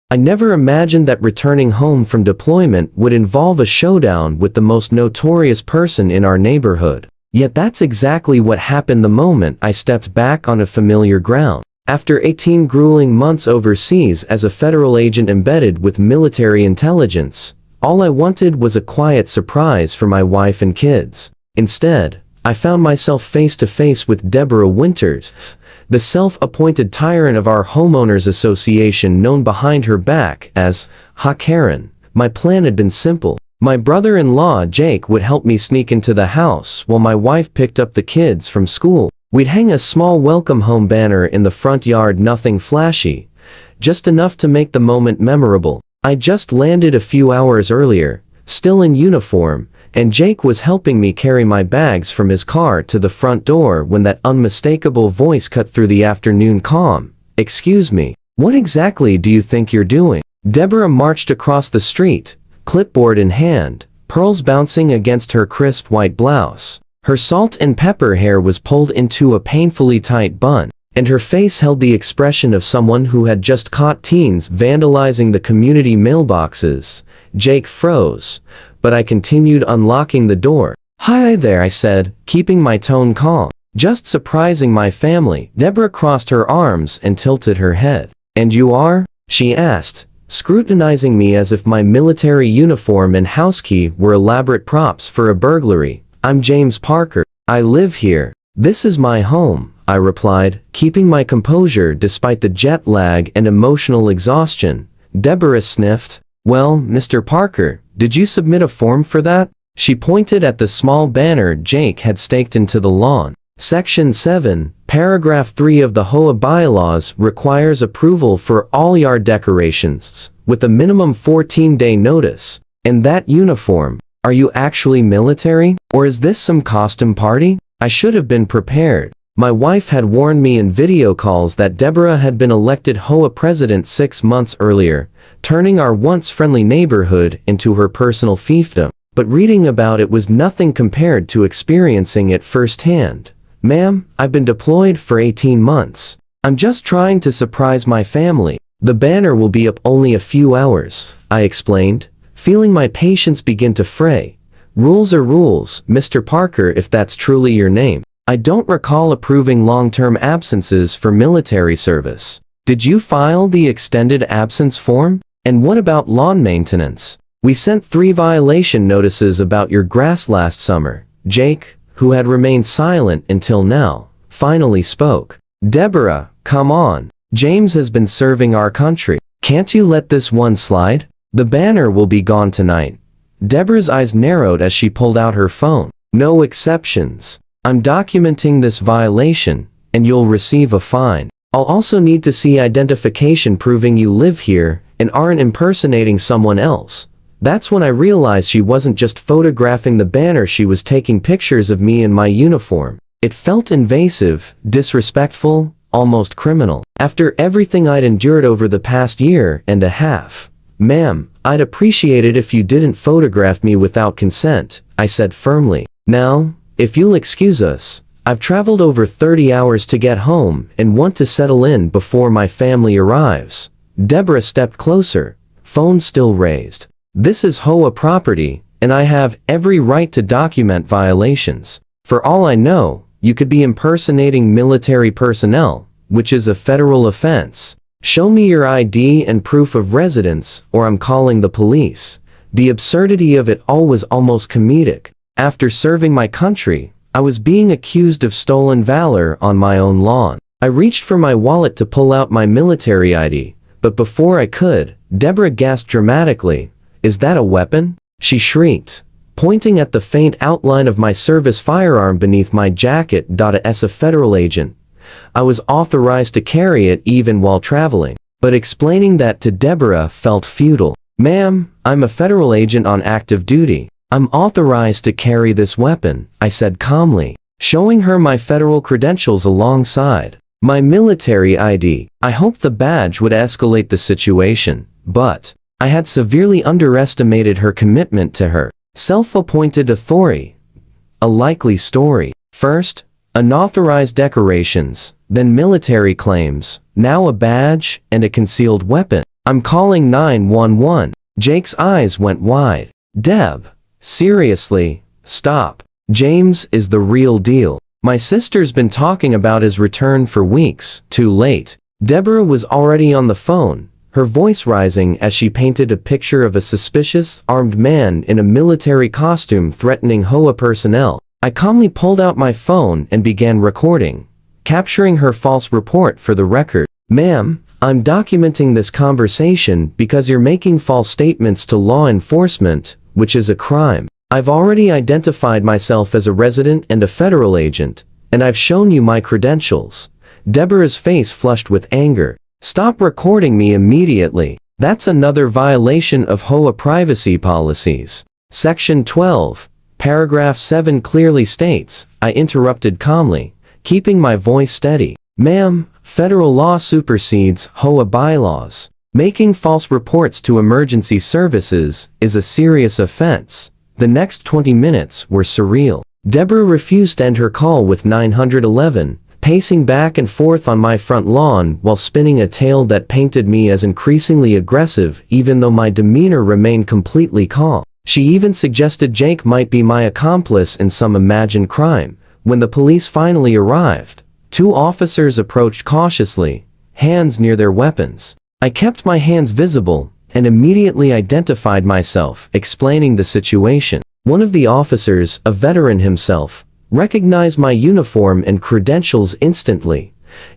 I never imagined that returning home from deployment would involve a showdown with the most notorious person in our neighborhood. Yet that's exactly what happened the moment I stepped back on a familiar ground. After 18 grueling months overseas as a federal agent embedded with military intelligence, all I wanted was a quiet surprise for my wife and kids. Instead, I found myself face to face with Deborah Winters, the self-appointed tyrant of our homeowners association known behind her back as HOA Karen. My plan had been simple. My brother-in-law Jake would help me sneak into the house while my wife picked up the kids from school. We'd hang a small welcome home banner in the front yard, nothing flashy, just enough to make the moment memorable. I just landed a few hours earlier, still in uniform, and Jake was helping me carry my bags from his car to the front door when that unmistakable voice cut through the afternoon calm. "Excuse me, what exactly do you think you're doing?" Deborah marched across the street, clipboard in hand, pearls bouncing against her crisp white blouse. Her salt and pepper hair was pulled into a painfully tight bun, and her face held the expression of someone who had just caught teens vandalizing the community mailboxes. Jake froze, but I continued unlocking the door. "Hi there," I said, keeping my tone calm. "Just surprising my family." Deborah crossed her arms and tilted her head. "And you are?" she asked, scrutinizing me as if my military uniform and house key were elaborate props for a burglary. "I'm James Parker. I live here. This is my home," I replied, keeping my composure despite the jet lag and emotional exhaustion. Deborah sniffed. "Well, Mr. Parker, did you submit a form for that?" She pointed at the small banner Jake had staked into the lawn. Section 7, Paragraph 3 of the HOA bylaws requires approval for all yard decorations, with a minimum 14-day notice. "In that uniform, are you actually military? Or is this some costume party?" I should have been prepared. My wife had warned me in video calls that Deborah had been elected HOA president 6 months earlier, turning our once friendly neighborhood into her personal fiefdom. But reading about it was nothing compared to experiencing it firsthand. "Ma'am, I've been deployed for 18 months. I'm just trying to surprise my family. The banner will be up only a few hours," I explained, feeling my patience begin to fray. "Rules are rules, Mr. Parker, if that's truly your name. I don't recall approving long-term absences for military service. Did you file the extended absence form? And what about lawn maintenance? We sent 3 violation notices about your grass last summer." Jake, who had remained silent until now, finally spoke. "Deborah, come on. James has been serving our country. Can't you let this one slide? The banner will be gone tonight." Deborah's eyes narrowed as she pulled out her phone. "No exceptions. I'm documenting this violation, and you'll receive a fine. I'll also need to see identification proving you live here and aren't impersonating someone else." That's when I realized she wasn't just photographing the banner, she was taking pictures of me in my uniform. It felt invasive, disrespectful, almost criminal. After everything I'd endured over the past year and a half. "Ma'am, I'd appreciate it if you didn't photograph me without consent," I said firmly. "Now, if you'll excuse us, I've traveled over 30 hours to get home and want to settle in before my family arrives." Deborah stepped closer, phone still raised. "This is HOA property, and I have every right to document violations. For all I know, you could be impersonating military personnel, which is a federal offense. Show me your ID and proof of residence, or I'm calling the police." The absurdity of it all was almost comedic. After serving my country, I was being accused of stolen valor on my own lawn. I reached for my wallet to pull out my military ID, but before I could, Deborah gasped dramatically. "Is that a weapon?" she shrieked, pointing at the faint outline of my service firearm beneath my jacket. As a federal agent, I was authorized to carry it even while traveling, but explaining that to Deborah felt futile. "Ma'am, I'm a federal agent on active duty. I'm authorized to carry this weapon," I said calmly, showing her my federal credentials alongside my military ID. I hoped the badge would escalate the situation, but I had severely underestimated her commitment to her self-appointed authority. A likely story. First, unauthorized decorations, then military claims, now a badge and a concealed weapon. I'm calling 911. Jake's eyes went wide. Deb, seriously, stop. James is the real deal. My sister's been talking about his return for weeks. Too late. Deborah was already on the phone, her voice rising as she painted a picture of a suspicious, armed man in a military costume threatening HOA personnel. I calmly pulled out my phone and began recording, capturing her false report for the record. Ma'am, I'm documenting this conversation because you're making false statements to law enforcement, which is a crime. I've already identified myself as a resident and a federal agent, and I've shown you my credentials. Deborah's face flushed with anger. Stop recording me immediately. That's another violation of HOA privacy policies. Section 12, paragraph 7 clearly states, I interrupted calmly, keeping my voice steady. Ma'am, federal law supersedes HOA bylaws. Making false reports to emergency services is a serious offense. The next 20 minutes were surreal. Deborah refused to end her call with 911, pacing back and forth on my front lawn while spinning a tale that painted me as increasingly aggressive even though my demeanor remained completely calm. She even suggested Jake might be my accomplice in some imagined crime. When the police finally arrived, 2 officers approached cautiously, hands near their weapons. I kept my hands visible and immediately identified myself, explaining the situation. One of the officers, a veteran himself, recognized my uniform and credentials instantly.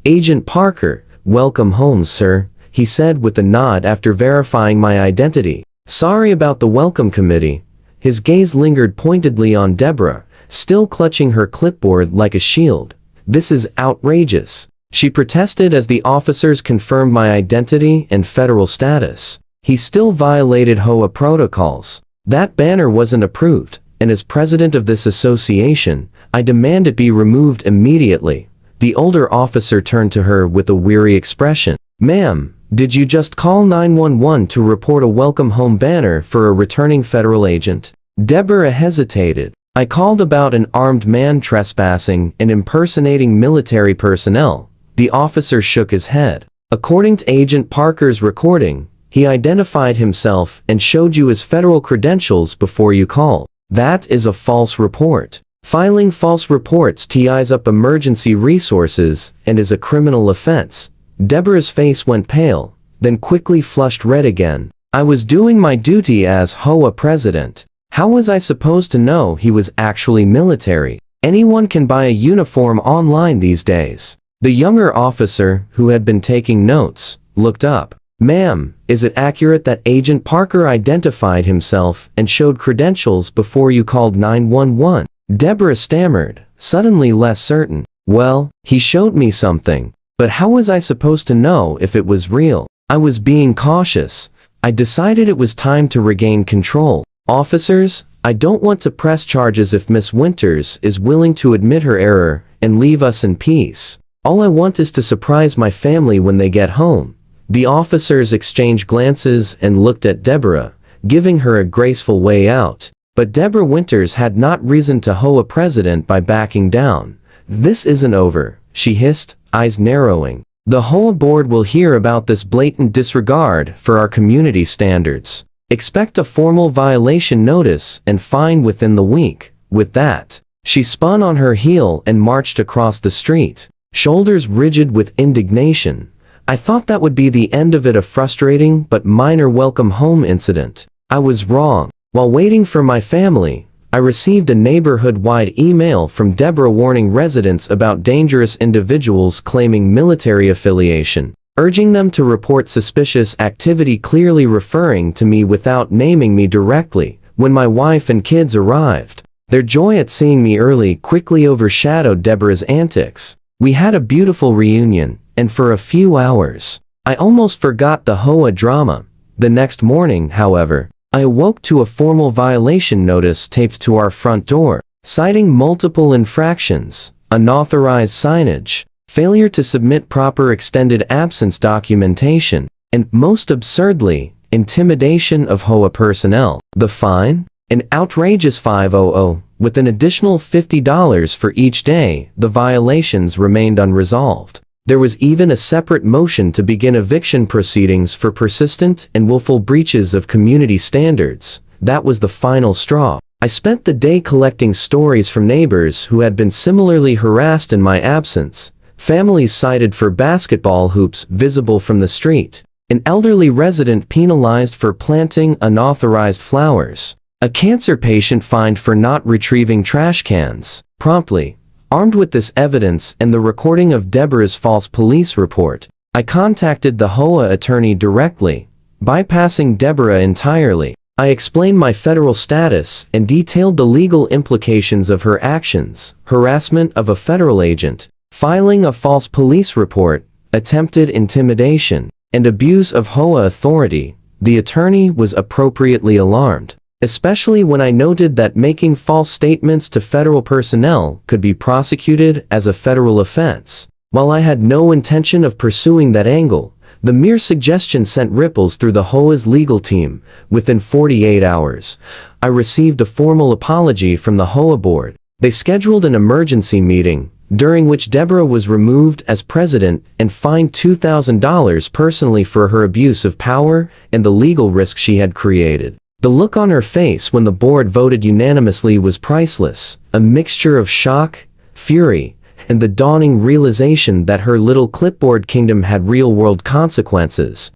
Agent Parker, welcome home, sir, he said with a nod after verifying my identity. Sorry about the welcome committee. His gaze lingered pointedly on Deborah, still clutching her clipboard like a shield. This is outrageous, she protested as the officers confirmed my identity and federal status. He still violated HOA protocols. That banner wasn't approved, and as president of this association, I demand it be removed immediately. The older officer turned to her with a weary expression. Ma'am, did you just call 911 to report a welcome home banner for a returning federal agent? Deborah hesitated. I called about an armed man trespassing and impersonating military personnel. The officer shook his head. According to Agent Parker's recording, he identified himself and showed you his federal credentials before you called. That is a false report. Filing false reports ties up emergency resources and is a criminal offense. Deborah's face went pale, then quickly flushed red again. I was doing my duty as HOA president. How was I supposed to know he was actually military? Anyone can buy a uniform online these days. The younger officer, who had been taking notes, looked up. Ma'am, is it accurate that Agent Parker identified himself and showed credentials before you called 911? Deborah stammered, suddenly less certain. Well, he showed me something, but how was I supposed to know if it was real? I was being cautious. I decided it was time to regain control. Officers, I don't want to press charges if Miss Winters is willing to admit her error and leave us in peace. All I want is to surprise my family when they get home. The officers exchanged glances and looked at Deborah, giving her a graceful way out. But Deborah Winters had not reasoned to hoe a president by backing down. This isn't over, she hissed, eyes narrowing. The HOA board will hear about this blatant disregard for our community standards. Expect a formal violation notice and fine within the week. With that, she spun on her heel and marched across the street, shoulders rigid with indignation. I thought that would be the end of it, a frustrating but minor welcome home incident. I was wrong. While waiting for my family, I received a neighborhood-wide email from Deborah warning residents about dangerous individuals claiming military affiliation, urging them to report suspicious activity, clearly referring to me without naming me directly. When my wife and kids arrived, their joy at seeing me early quickly overshadowed Deborah's antics. We had a beautiful reunion, and for a few hours, I almost forgot the HOA drama. The next morning, however, I awoke to a formal violation notice taped to our front door, citing multiple infractions, unauthorized signage, failure to submit proper extended absence documentation, and, most absurdly, intimidation of HOA personnel. The fine? An outrageous $500, with an additional $50 for each day the violations remained unresolved. There was even a separate motion to begin eviction proceedings for persistent and willful breaches of community standards. That was the final straw. I spent the day collecting stories from neighbors who had been similarly harassed in my absence. Families cited for basketball hoops visible from the street. An elderly resident penalized for planting unauthorized flowers. A cancer patient fined for not retrieving trash cans promptly. Armed with this evidence and the recording of Deborah's false police report, I contacted the HOA attorney directly, bypassing Deborah entirely. I explained my federal status and detailed the legal implications of her actions: harassment of a federal agent, filing a false police report, attempted intimidation, and abuse of HOA authority. The attorney was appropriately alarmed, especially when I noted that making false statements to federal personnel could be prosecuted as a federal offense. While I had no intention of pursuing that angle, the mere suggestion sent ripples through the HOA's legal team. Within 48 hours, I received a formal apology from the HOA board. They scheduled an emergency meeting, during which Deborah was removed as president and fined $2,000 personally for her abuse of power and the legal risk she had created. The look on her face when the board voted unanimously was priceless, a mixture of shock, fury, and the dawning realization that her little clipboard kingdom had real-world consequences.